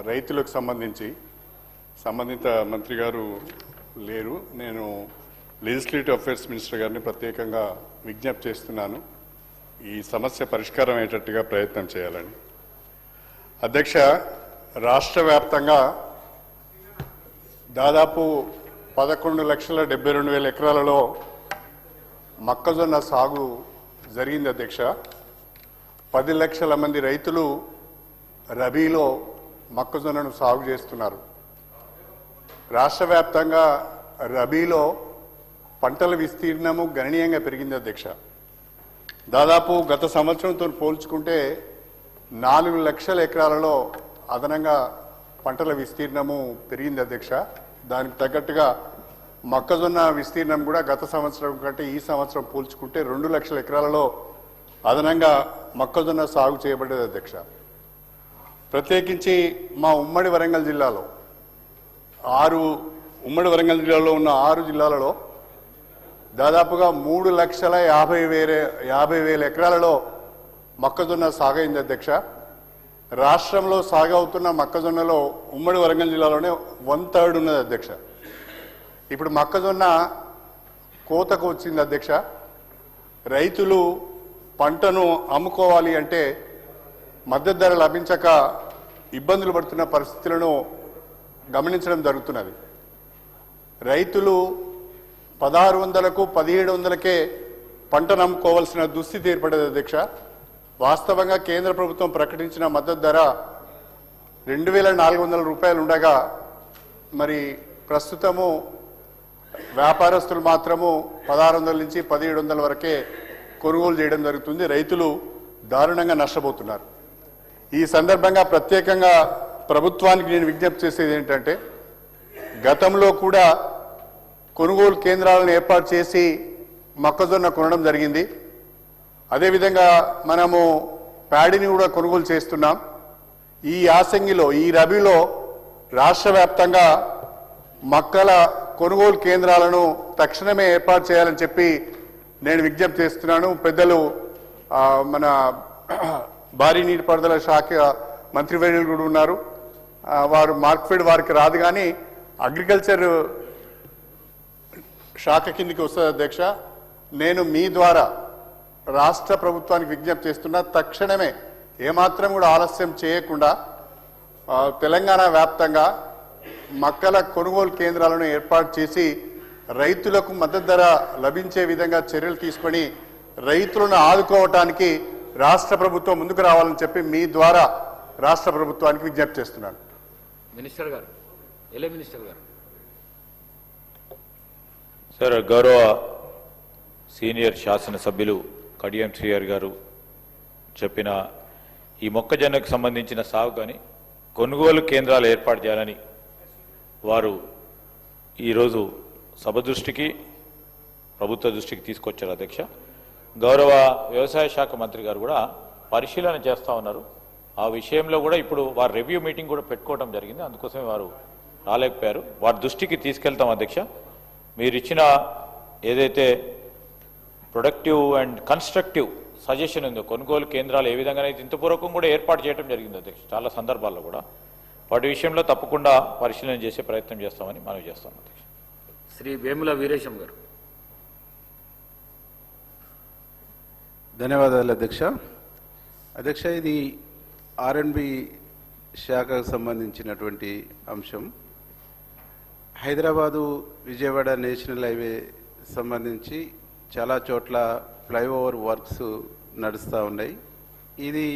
రైతులకు సంబంధిత మంత్రి గారు లేరు. నేను లెజిస్లేటివ్ అఫైర్స్ మినిస్టర్ గారిని ప్రత్యేకంగా విజ్ఞప్తి చేస్తున్నాను ఈ సమస్య పరిష్కారం అయ్యేటట్టుగా ప్రయత్నం చేయాలని. అధ్యక్ష, రాష్ట్ర వ్యాప్తంగా దాదాపు 11,72,000 ఎకరాలలో మొక్కజొన్న సాగు జరిగింది అధ్యక్ష. 10 లక్షల మంది రైతులు రబీలో మొక్కజొన్నను సాగు చేస్తున్నారు. రాష్ట్ర వ్యాప్తంగా రబీలో పంటల విస్తీర్ణము గణనీయంగా పెరిగింది అధ్యక్ష. దాదాపు గత సంవత్సరంతో పోల్చుకుంటే 4 లక్షల ఎకరాలలో అదనంగా పంటల విస్తీర్ణము పెరిగింది అధ్యక్ష. దానికి తగ్గట్టుగా మొక్కజొన్న విస్తీర్ణం కూడా గత సంవత్సరం కంటే ఈ సంవత్సరం పోల్చుకుంటే 2 లక్షల ఎకరాలలో అదనంగా మొక్కజొన్న సాగు చేయబడ్డది అధ్యక్ష. ప్రత్యేకించి మా ఉమ్మడి వరంగల్ జిల్లాలో ఉన్న 6 జిల్లాలలో దాదాపుగా 3,50,000 ఎకరాలలో మొక్కజొన్న సాగైంది అధ్యక్ష. రాష్ట్రంలో సాగవుతున్న మొక్కజొన్నలో ఉమ్మడి వరంగల్ జిల్లాలోనే 1/3 ఉన్నది అధ్యక్ష. ఇప్పుడు మొక్కజొన్న కోతకు వచ్చింది అధ్యక్ష. రైతులు పంటను అమ్ముకోవాలి అంటే మద్దతు ధర లభించక ఇబ్బందులు పడుతున్న పరిస్థితులను గమనించడం జరుగుతున్నది. రైతులు 1,600కు 1,700కే పంటను అమ్ముకోవాల్సిన దుస్థితి ఏర్పడేది అధ్యక్ష. వాస్తవంగా కేంద్ర ప్రభుత్వం ప్రకటించిన మద్దతు ధర 2,400 రూపాయలు ఉండగా మరి ప్రస్తుతము వ్యాపారస్తులు మాత్రము 1,600 నుంచి 1,700 వరకే కొనుగోలు చేయడం జరుగుతుంది. రైతులు దారుణంగా నష్టపోతున్నారు. ఈ సందర్భంగా ప్రత్యేకంగా ప్రభుత్వానికి నేను విజ్ఞప్తి చేసేది ఏంటంటే, గతంలో కూడా కొనుగోలు కేంద్రాలను ఏర్పాటు చేసి మొక్కజొన్న కొనడం జరిగింది. అదేవిధంగా మనము ప్యాడీని కూడా కొనుగోలు చేస్తున్నాం. ఈ యాసంగిలో ఈ రబీలో రాష్ట్ర వ్యాప్తంగా మొక్కల కొనుగోలు కేంద్రాలను తక్షణమే ఏర్పాటు చేయాలని చెప్పి నేను విజ్ఞప్తి చేస్తున్నాను. పెద్దలు మన భారీ నీటిపారుదల శాఖ మంత్రివర్యులు కూడా ఉన్నారు. వారు మార్క్ఫెడ్ వారికి రాదు, కానీ అగ్రికల్చర్ శాఖ కిందికి వస్తుంది అధ్యక్ష. నేను మీ ద్వారా రాష్ట్ర ప్రభుత్వానికి విజ్ఞప్తి చేస్తున్నా, తక్షణమే ఏమాత్రం కూడా ఆలస్యం చేయకుండా తెలంగాణ వ్యాప్తంగా మొక్కల కొనుగోలు కేంద్రాలను ఏర్పాటు చేసి రైతులకు మద్దతు ధర లభించే విధంగా చర్యలు తీసుకొని రైతులను ఆదుకోవటానికి రాష్ట్ర ప్రభుత్వం ముందుకు రావాలని చెప్పి మీ ద్వారా రాష్ట్ర ప్రభుత్వానికి విజ్ఞప్తి చేస్తున్నాను. మినిస్టర్ గారు, మినిస్టర్ గారు. సార్, గౌరవ సీనియర్ శాసనసభ్యులు కడియం శ్రీహరి గారు చెప్పిన ఈ మొక్కజొన్నకు సంబంధించిన సాగు కానీ కొనుగోలు కేంద్రాలు ఏర్పాటు చేయాలని వారు ఈరోజు సభ దృష్టికి, ప్రభుత్వ దృష్టికి తీసుకొచ్చారు అధ్యక్ష. గౌరవ వ్యవసాయ శాఖ మంత్రి గారు కూడా పరిశీలన చేస్తూ ఉన్నారు. ఆ విషయంలో కూడా ఇప్పుడు వారు రివ్యూ మీటింగ్ కూడా పెట్టుకోవడం జరిగింది. అందుకోసమే వారు రాలేకపోయారు. వారి దృష్టికి తీసుకెళ్తాం అధ్యక్ష. మీరు ఇచ్చిన ఏదైతే ప్రొడక్టివ్ అండ్ కన్స్ట్రక్టివ్ సజెషన్ ఉందో, కొనుగోలు కేంద్రాలు ఏ విధంగానైతే ఇంతపూర్వకం కూడా ఏర్పాటు చేయడం జరిగింది అధ్యక్ష, చాలా సందర్భాల్లో కూడా వాటి విషయంలో తప్పకుండా పరిశీలన చేసే ప్రయత్నం చేస్తామని మనవి చేస్తాం అధ్యక్ష. శ్రీ వేముల వీరేశం గారు. ధన్యవాదాలు అధ్యక్ష. అధ్యక్ష, ఇది R&B శాఖకు సంబంధించినటువంటి అంశం. హైదరాబాదు విజయవాడ నేషనల్ హైవే సంబంధించి చాలా చోట్ల ఫ్లైఓవర్ వర్క్స్ నడుస్తూ ఉన్నాయి. ఇది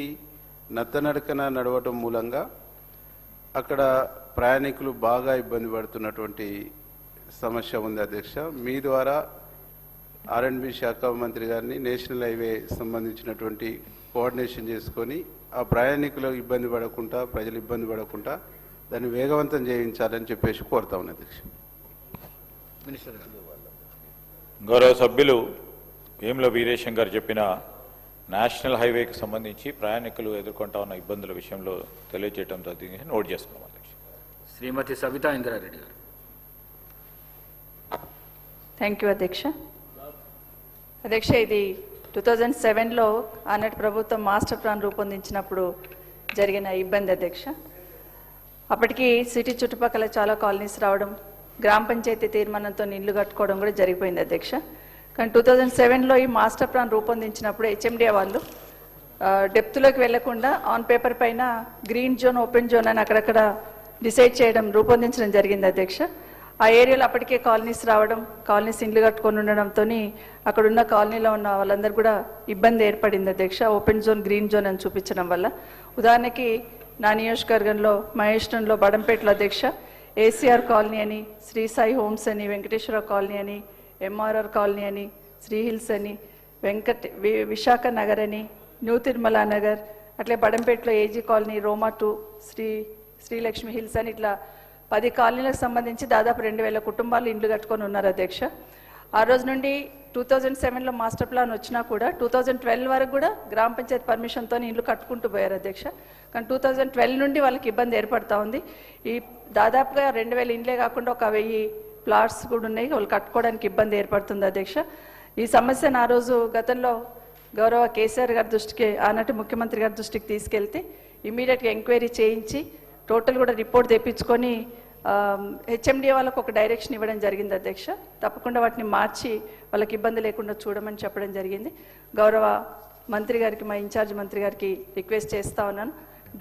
నత్తనడకన నడవటం మూలంగా అక్కడ ప్రయాణికులు బాగా ఇబ్బంది పడుతున్నటువంటి సమస్య ఉంది అధ్యక్ష. మీ ద్వారా R&B శాఖ మంత్రి గారిని నేషనల్ హైవే సంబంధించినటువంటి కోఆర్డినేషన్ చేసుకొని ఆ ప్రయాణికులు ఇబ్బంది పడకుండా, ప్రజలు ఇబ్బంది పడకుండా దాన్ని వేగవంతం చేయించాలని చెప్పేసి కోరుతా ఉన్నా అధ్యక్ష. మినిస్టర్ గారు. గౌరవ సభ్యులు వేముల వీరేశం గారు చెప్పిన నేషనల్ హైవేకి సంబంధించి ప్రయాణికులు ఎదుర్కొంటా ఉన్న ఇబ్బందుల విషయంలో తెలియజేయడం జరిగింది. నోట్ చేసుకున్నాం అధ్యక్ష. శ్రీమతి సవితా ఇంద్రారెడ్డి గారు. థ్యాంక్ యూ అధ్యక్ష. అధ్యక్ష, ఇది 2007లో ఆనాటి ప్రభుత్వం మాస్టర్ ప్లాన్ రూపొందించినప్పుడు జరిగిన ఇబ్బంది అధ్యక్ష. అప్పటికి సిటీ చుట్టుపక్కల చాలా కాలనీస్ రావడం, గ్రామ పంచాయతీ తీర్మానంతో ఇల్లు కట్టుకోవడం కూడా జరిగిపోయింది అధ్యక్ష. కానీ 2007లో ఈ మాస్టర్ ప్లాన్ రూపొందించినప్పుడు హెచ్ఎండిఏ వాళ్ళు డెప్త్లోకి వెళ్లకుండా ఆన్ పేపర్ పైన గ్రీన్ జోన్, ఓపెన్ జోన్ అని అక్కడక్కడ డిసైడ్ చేయడం, రూపొందించడం జరిగింది అధ్యక్ష. ఆ ఏరియాలో అప్పటికే కాలనీస్ రావడం, కాలనీస్ ఇండ్లు కట్టుకొని ఉండడంతో అక్కడ ఉన్న కాలనీలో ఉన్న వాళ్ళందరూ కూడా ఇబ్బంది ఏర్పడింది అధ్యక్ష, ఓపెన్ జోన్, గ్రీన్ జోన్ అని చూపించడం వల్ల. ఉదాహరణకి నా నియోజకవర్గంలో మహేశ్వరంలో బడంపేటలో అధ్యక్ష ఏసీఆర్ కాలనీ అని, శ్రీ సాయి హోమ్స్ అని, వెంకటేశ్వర కాలనీ అని, ఎంఆర్ఆర్ కాలనీ అని, శ్రీ హిల్స్ అని, విశాఖ నగర్ అని, న్యూ తిరుమల నగర్, అట్లే బడంపేటలో ఏజీ కాలనీ, రోమా 2, శ్రీలక్ష్మి హిల్స్ అని ఇట్లా 10 కాలనీలకు సంబంధించి దాదాపు 2000 కుటుంబాలు ఇండ్లు కట్టుకొని ఉన్నారు అధ్యక్ష. ఆ రోజు నుండి 2007లో మాస్టర్ ప్లాన్ వచ్చినా కూడా 2012 వరకు కూడా గ్రామ పంచాయతీ పర్మిషన్తో ఇండ్లు కట్టుకుంటూ పోయారు అధ్యక్ష. కానీ 2012 నుండి వాళ్ళకి ఇబ్బంది ఏర్పడతా ఉంది. ఈ దాదాపుగా 2000 ఇండ్లే కాకుండా ఒక 1000 ప్లాట్స్ కూడా ఉన్నాయి, వాళ్ళు కట్టుకోవడానికి ఇబ్బంది ఏర్పడుతుంది అధ్యక్ష. ఈ సమస్యను ఆ రోజు గతంలో గౌరవ కేసీఆర్ గారి దృష్టికి, ఆనాటి ముఖ్యమంత్రి గారి దృష్టికి తీసుకెళ్తే ఇమీడియట్గా ఎంక్వైరీ చేయించి టోటల్ కూడా రిపోర్ట్ తెప్పించుకొని హెచ్ఎండిఏ వాళ్ళకు ఒక డైరెక్షన్ ఇవ్వడం జరిగింది అధ్యక్ష. తప్పకుండా వాటిని మార్చి వాళ్ళకి ఇబ్బంది లేకుండా చూడమని చెప్పడం జరిగింది. గౌరవ మంత్రి గారికి, మా ఇన్ఛార్జ్ మంత్రి గారికి రిక్వెస్ట్ చేస్తా ఉన్నాను.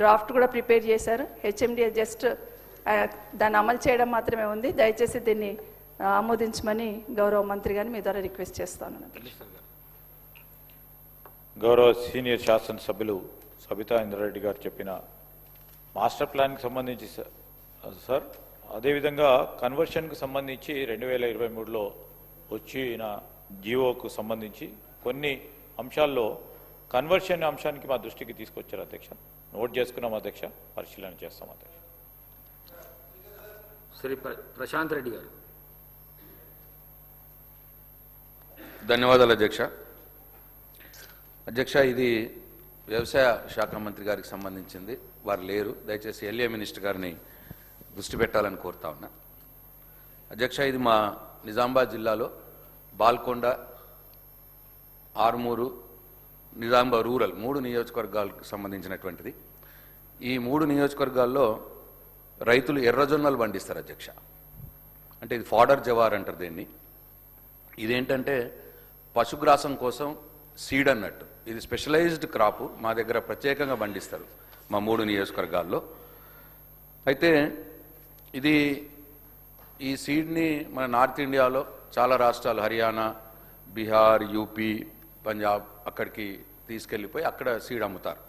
డ్రాఫ్ట్ కూడా ప్రిపేర్ చేశారు. హెచ్ఎండిఏ జస్ట్ దాన్ని అమలు చేయడం మాత్రమే ఉంది. దయచేసి దీన్ని ఆమోదించమని గౌరవ మంత్రి గారిని మీ ద్వారా రిక్వెస్ట్ చేస్తా ఉన్నాను. గౌరవ సీనియర్ శాసనసభ్యులు సబితా ఇంద్రారెడ్డి గారు చెప్పిన మాస్టర్ ప్లాన్కి సంబంధించి సార్, అదేవిధంగా కన్వర్షన్కు సంబంధించి 2023లో వచ్చిన జీవోకు సంబంధించి కొన్ని అంశాల్లో కన్వర్షన్ అంశానికి మా దృష్టికి తీసుకొచ్చారు అధ్యక్ష. నోట్ చేసుకున్నాం అధ్యక్ష, పరిశీలన చేస్తాం అధ్యక్ష. శ్రీ ప్రశాంత్ రెడ్డి గారు. ధన్యవాదాలు అధ్యక్ష. అధ్యక్ష, ఇది వ్యవసాయ శాఖ మంత్రి గారికి సంబంధించింది. వారు లేరు, దయచేసి ఎల్ఏ మినిస్టర్ గారిని దృష్టి పెట్టాలని కోరుతా ఉన్నా. అధ్యక్ష, ఇది మా నిజామాబాద్ జిల్లాలో బాల్కొండ, ఆర్మూరు, నిజామాబాద్ రూరల్ 3 నియోజకవర్గాలకు సంబంధించినటువంటిది. ఈ 3 నియోజకవర్గాల్లో రైతులు ఎర్రజొన్నలు పండిస్తారు అధ్యక్ష. అంటే ఇది ఫాడర్ జవార్ అంటారు దీన్ని. ఇదేంటంటే పశుగ్రాసం కోసం సీడ్ అన్నట్టు. ఇది స్పెషలైజ్డ్ క్రాప్, మా దగ్గర ప్రత్యేకంగా పండిస్తారు మా 3 నియోజకవర్గాల్లో. అయితే ఇది ఈ సీడ్ని మన నార్త్ ఇండియాలో చాలా రాష్ట్రాలు, హర్యానా, బీహార్, యూపీ, పంజాబ్ అక్కడికి తీసుకెళ్ళిపోయి అక్కడ సీడ్ అమ్ముతారు.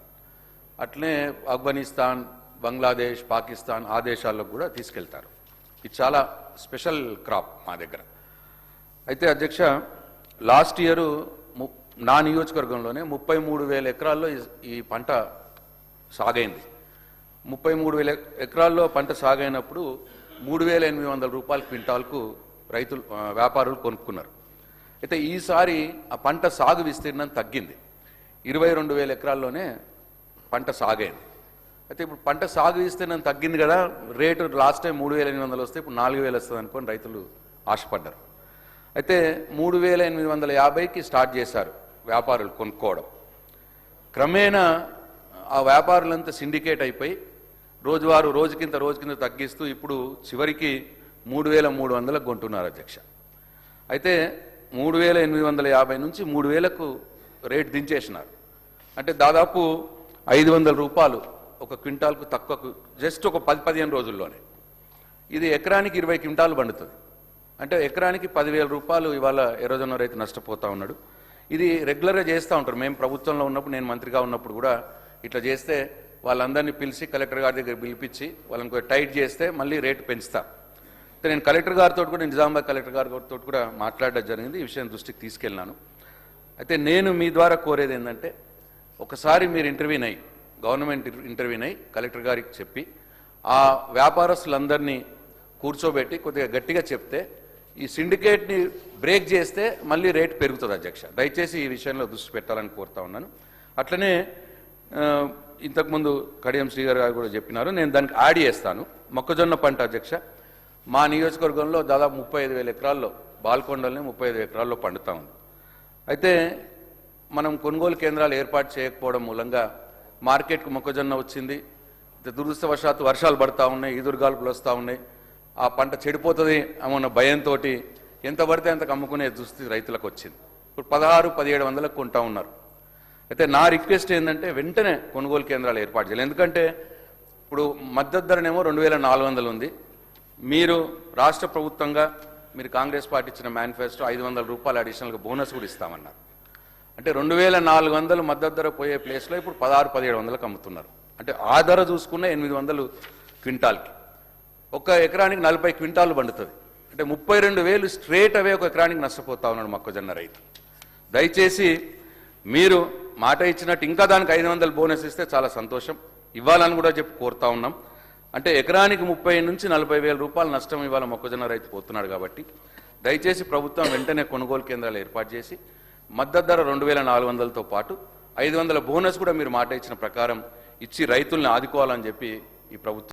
అట్లనే ఆఫ్ఘనిస్తాన్, బంగ్లాదేశ్, పాకిస్తాన్ ఆ దేశాల్లో కూడా తీసుకెళ్తారు. ఇది చాలా స్పెషల్ క్రాప్ మా దగ్గర. అయితే అధ్యక్ష, లాస్ట్ ఇయర్ నా నియోజకవర్గంలోనే 33,000 ఎకరాల్లో ఈ పంట సాగైంది. 33,000 ఎకరాల్లో పంట సాగైనప్పుడు 3,800 రూపాయల క్వింటాల్కు రైతులు, వ్యాపారులు కొనుక్కున్నారు. అయితే ఈసారి ఆ పంట సాగు విస్తీర్ణం తగ్గింది. 22,000 ఎకరాల్లోనే పంట సాగైంది. అయితే ఇప్పుడు పంట సాగు విస్తీర్ణం తగ్గింది కదా, రేటు లాస్ట్ టైం 3,800 వస్తే ఇప్పుడు 4,000 వస్తుంది అనుకొని రైతులు ఆశపడ్డారు. అయితే 3,850కి స్టార్ట్ చేశారు వ్యాపారులు కొనుక్కోవడం. క్రమేణా ఆ వ్యాపారులంతా సిండికేట్ అయిపోయి రోజుకింత తగ్గిస్తూ ఇప్పుడు చివరికి 3,300లకు కొంటున్నారు అధ్యక్ష. అయితే 3,850 నుంచి 3,000కు రేట్ దించేసినారు. అంటే దాదాపు 500 రూపాయలు ఒక క్వింటాల్కు తక్కువకు, జస్ట్ ఒక 10-15 రోజుల్లోనే. ఇది ఎకరానికి 20 క్వింటాలు పండుతుంది. అంటే ఎకరానికి 10,000 రూపాయలు ఇవాళ ఎర్రజొన్న రైతు నష్టపోతూ ఉన్నాడు. ఇది రెగ్యులర్గా చేస్తూ ఉంటారు. మేము ప్రభుత్వంలో ఉన్నప్పుడు, నేను మంత్రిగా ఉన్నప్పుడు కూడా ఇట్లా చేస్తే వాళ్ళందరినీ పిలిచి కలెక్టర్ గారి దగ్గర పిలిపించి వాళ్ళని కొంచెం టైట్ చేస్తే మళ్ళీ రేటు పెంచుతా. అయితే నేను కలెక్టర్ గారితో కూడా, నిజామాబాద్ కలెక్టర్ గారితో కూడా మాట్లాడడం జరిగింది. ఈ విషయం దృష్టికి తీసుకెళ్ళినాను. అయితే నేను మీ ద్వారా కోరేది ఏంటంటే, ఒకసారి మీరు ఇంటర్వ్యూన్ అయ్యి, గవర్నమెంట్ ఇంటర్వ్యూన్ అయ్యి కలెక్టర్ గారికి చెప్పి ఆ వ్యాపారస్తులందరినీ కూర్చోబెట్టి కొద్దిగా గట్టిగా చెప్తే ఈ సిండికేట్ని బ్రేక్ చేస్తే మళ్ళీ రేటు పెరుగుతుంది అధ్యక్ష. దయచేసి ఈ విషయంలో దృష్టి పెట్టాలని కోరుతా ఉన్నాను. అట్లనే ఇంతకుముందు కడియం శ్రీగారు గారు కూడా చెప్పినారు, నేను దానికి యాడ్ చేస్తాను. మొక్కజొన్న పంట అధ్యక్ష, మా నియోజకవర్గంలో దాదాపు 35,000 ఎకరాల్లో, బాల్కొండల్ని 35 ఎకరాల్లో పండుతా ఉంది. అయితే మనం కొనుగోలు కేంద్రాలు ఏర్పాటు చేయకపోవడం మూలంగా మార్కెట్కు మొక్కజొన్న వచ్చింది, దురదృష్టవశాత్తు వర్షాలు పడతా ఉన్నాయి, ఈదురుగాల్పులు వస్తూ ఉన్నాయి, ఆ పంట చెడిపోతుంది అన్న భయంతో ఎంత పడితే అంతకు అమ్ముకునే దుస్థితి రైతులకు వచ్చింది. ఇప్పుడు 1600-1700 కొంటా ఉన్నారు. అయితే నా రిక్వెస్ట్ ఏంటంటే వెంటనే కొనుగోలు కేంద్రాలు ఏర్పాటు చేయాలి. ఎందుకంటే ఇప్పుడు మద్దతు ధరనేమో 2400 ఉంది. మీరు రాష్ట్ర ప్రభుత్వంగా మీరు కాంగ్రెస్ పార్టీ ఇచ్చిన మేనిఫెస్టో 500 రూపాయలు అడిషనల్గా బోనస్ కూడా ఇస్తామన్నారు. అంటే 2400 మద్దతు ధర పోయే ప్లేస్లో ఇప్పుడు 1600-1700కి అమ్ముతున్నారు. అంటే ఆ ధర చూసుకున్న 800 క్వింటాల్కి, ఒక ఎకరానికి 40 క్వింటాలు పండుతుంది. అంటే 32,000 స్ట్రేట్ అవే ఒక ఎకరానికి నష్టపోతా ఉన్నాడు మొక్కజొన్న రైతు. దయచేసి మీరు మాట ఇచ్చినట్టు ఇంకా దానికి 500 బోనస్ ఇస్తే చాలా సంతోషం, ఇవ్వాలని కూడా చెప్పి కోరుతా ఉన్నాం. అంటే ఎకరానికి 30,000-40,000 రూపాయలు నష్టం ఇవాళ మొక్కజొన్న రైతు పోతున్నాడు. కాబట్టి దయచేసి ప్రభుత్వం వెంటనే కొనుగోలు కేంద్రాలు ఏర్పాటు చేసి మద్దతు ధర 2400తో పాటు 500 బోనస్ కూడా మీరు మాట ఇచ్చిన ప్రకారం ఇచ్చి రైతుల్ని ఆదుకోవాలని చెప్పి ఈ ప్రభుత్వం